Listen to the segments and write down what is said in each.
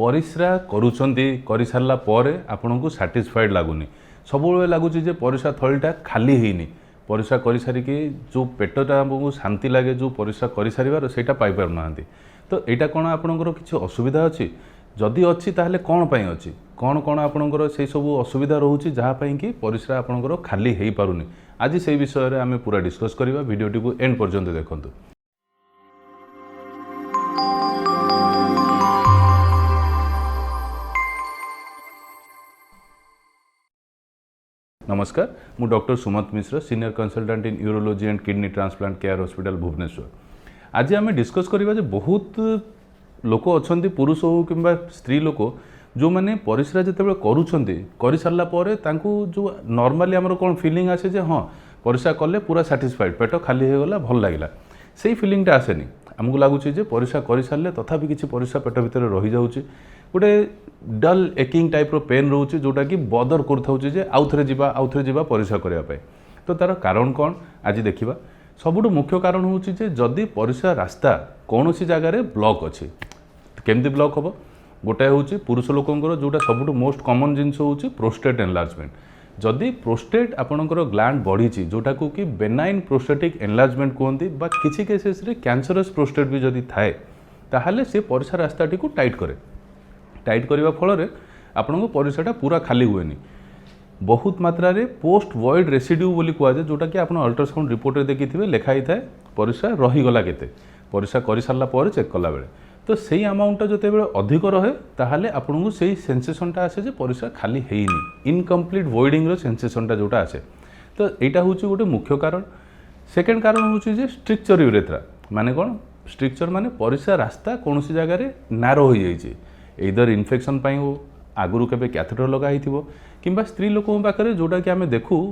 परिस्रा करुछंती करि सारला परे आपनको सैटिस्फाइड लागुनी सब लगुच परिस्रा थलीटा खाली हेनी परिस्रा कर सारिकी जो पेटटा आपको शांति लगे जो परिस्रा कर सारिबार सेटा पाई पार नांती तो यहाँ कौन आपणकर किसी असुविधा अच्छी जदि अच्छी ताहले कौन पाई अच्छी कौन कौन आपणकर से सब असुविधा रोचे जहाँपाई कि परिस्रा आपणकर खाली हो पारुनी आज से विषय में आम पूरा डिस्कस करवा वीडियोटी को एंड पर्यंत देखंतु। नमस्कार मु doctor Sumanta Mishra senior consultant in urology and kidney transplant care hospital Bhubaneswar. आज आम डिस्कस करवा बहुत लोक अच्छा पुरुष हो कि स्त्री लोक जो मैंने परिस्रा जिते कर सारा जो नॉर्मली आमर कौन फीलिंग आसे जे हाँ परिस्रा कले पूरा सैटिस्फाइड पेट खाली हो गला भल लगे से फीलिंगटा आसेनी आमको लगुच परिस्रा कर सारे तथापि किसी परिस्रा पेट भितर रही जाऊँगी गोटे डल एकिंग टाइप पेन रोचे जोटा कि बदर कर आउ थे जा परिस्रा करने तो तार कारण कौन आज देखा सबुठ मुख्य कारण हूँ जदि परिस्रा रास्ता कौन सी जगार ब्लॉक अच्छी केमती ब्लॉक हम गोटाए हूँ पुरुष लोकंर जोटा सबुठ मोस्ट कॉमन जिनस हूँ प्रोस्टेट एनलार्जमेंट जदि प्रोस्टेट आपणकर ग्लैंड बढ़ी जोटा को कि बेनाइन प्रोस्टेटिक एनलार्जमेंट कहते बा किसी केसेस रे कैंसरस प्रोस्टेट भी जदि थाए ताहले से परिस्रा रास्ताटी को टाइट करे टाइट करने फल आपण परिस्राटा पूरा खाली हुए बहुत मात्रा रे पोस्ट वॉइड रेसिड्यू बोली कहुए जोटा कि आप अल्ट्रासाउंड रिपोर्ट रे देखिथिबे लिखाई थाए परिस्रा रहीगला केते परिस्रा कर सारा पर चेक कला बेले तो सही अमाउंट जो अधिक रहे ताहले आपको से सेंसेसनटा आसे जे परिस्रा खाली हेनी इनकम्प्लीट वॉइडिंग सेंसेसनटा जोटा आसे तो यहाँ हूँ गोटे मुख्य कारण। सेकेंड कारण हूँ जे स्ट्रिक्चर यूरेथ्रा माने कौन स्ट्रिक्चर माने परिस्रा रास्ता कौन सी जगार नारो हो जाइए इधर इन्फेक्शन पाई हो आगुरी केबे कैथेटर लगा हिथिबो किंबा स्त्री लोकों पाखरे जोटा कि आमे देखू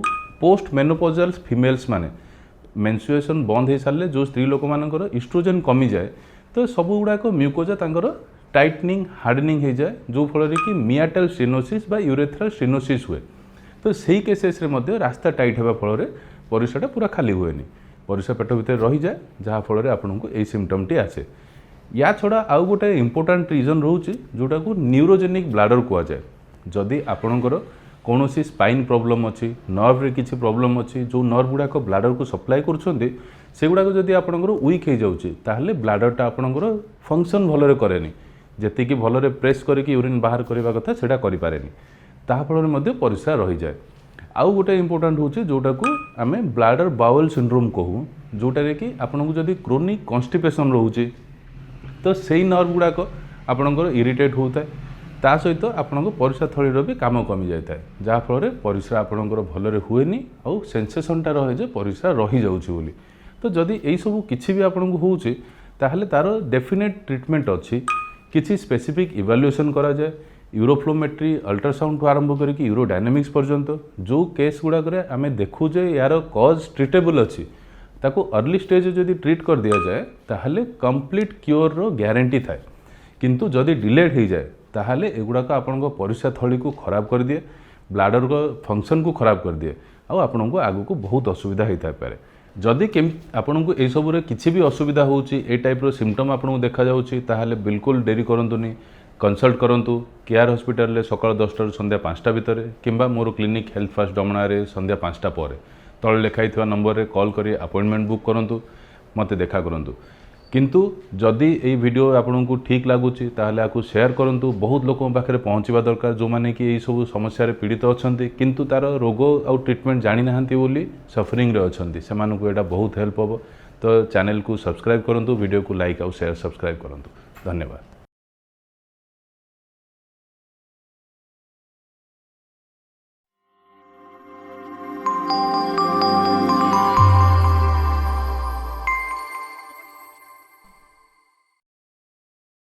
पोस्ट मेनोपॉजल फीमेल्स माने मेंस्ट्रुएशन बंद हो सारे जो स्त्री लोक मानकर इस्ट्रोजेन कमी जाए तो सब गुड़ाक म्यूकोजा तांकर टाइटनिंग हार्डनिंग हो जाए जो फल कि मियाटल स्टेनोसिस बा यूरेथ्रल स्टेनोसिस हुए तो सही केसेस रे मध्य रास्ता टाइट होगा फल परिस्राटा पूरा खाली हुए परिस्रा पेट भितर रही जाए जहाँ फल आपको यही सिम्पटमटी आसे। या छड़ा आउ गोटे इंपोर्टाट रिजन रोचे जोटा को न्यूरोजेनिक ब्लाडर कहुए जदि आपणकर कौन सी स्पाइन प्रॉब्लम अच्छी नर्व रे किसी प्रॉब्लम अच्छी जो नर्व गुड़ाक ब्लाडर को सप्लाई करुँच से गुड़ाक जदि आपणकर वीक हो जाऊँगी ताहले ब्लाडरटा आपणकर फंक्शन भलरे करेनी जी भलरे प्रेस करके यूरिन बाहर करने कथा सेटा करें ताफल परिस्रा रही जाए। आउ गोटे इंपोर्टाट हूँ जोटा को आम ब्लाडर बाउल सिंड्रोम कहूँ जोटारे कि आपको जदि क्रोनिक कन्स्टिपेशन रोचे तो सही नर्व गुड़ाक आपणकर इरिटेट होता है ता सहित आपको परिस्रा थलीर भी काम कमी जाए जहाँफल परिस्रा आपणकर भलरे हुएनी आउ सेंसेसनटा रहे जे परिस्रा रही जाऊँगी बोली तो जदि यही सब किसी भी आपको होचे ताहले तार डेफिनेट ट्रीटमेंट अच्छी किसी स्पेसिफिक इवैल्यूएशन करा जाए यूरोफ्लोमेट्री अल्ट्रासाउंड आरंभ करके यूरोडायनामिक्स पर्यंत जो केस गुड़ाक आम देखू जे यार कज ट्रीटेबल अच्छी ताको अर्ली स्टेज जदि ट्रीट कर दिया जाए ताहले कंप्लीट क्योर रो ग्यारंटी थाए किंतु जदि डिलेड हो जाए ताहले एगुड़ाक आपन परिस्रा थली को खराब कर दिए ब्लाडर को फंक्शन को खराब कर दिए आउ आपन को आगु को बहुत असुविधा होता है जदि आपन को यह सब किसी भी असुविधा होची टाइप रो सिम्पटम आपन देखा जाउची ताहले बिल्कुल डेरी करंतुनी कंसल्ट करंतु केयर हॉस्पिटल रे सकाळ 10 संध्या 5टा भितर किंबा मोर क्लिनिक हेल्थ फर्स्ट डमणा रे संध्या 5टा पर तले लिखाई नंबर रे कॉल करी अपॉइंटमेंट बुक करंतु मते देखा करंतु किंतु जदि ये वीडियो आपको ठीक लगुच ताहले आपको शेयर करंतु बहुत लोगों पाखे पहुँचवा दरकार जो मैंने कि यही सब समस्या पीड़ित अच्छा किंतु तार रोग आउ ट्रीटमेंट जानी ना बोली सफरिंग रे अच्छा से यहाँ बहुत हेल्प हम तो चैनल को सब्सक्राइब करंतु वीडियो को लाइक आउ शेयर सब्सक्राइब करंतु। धन्यवाद।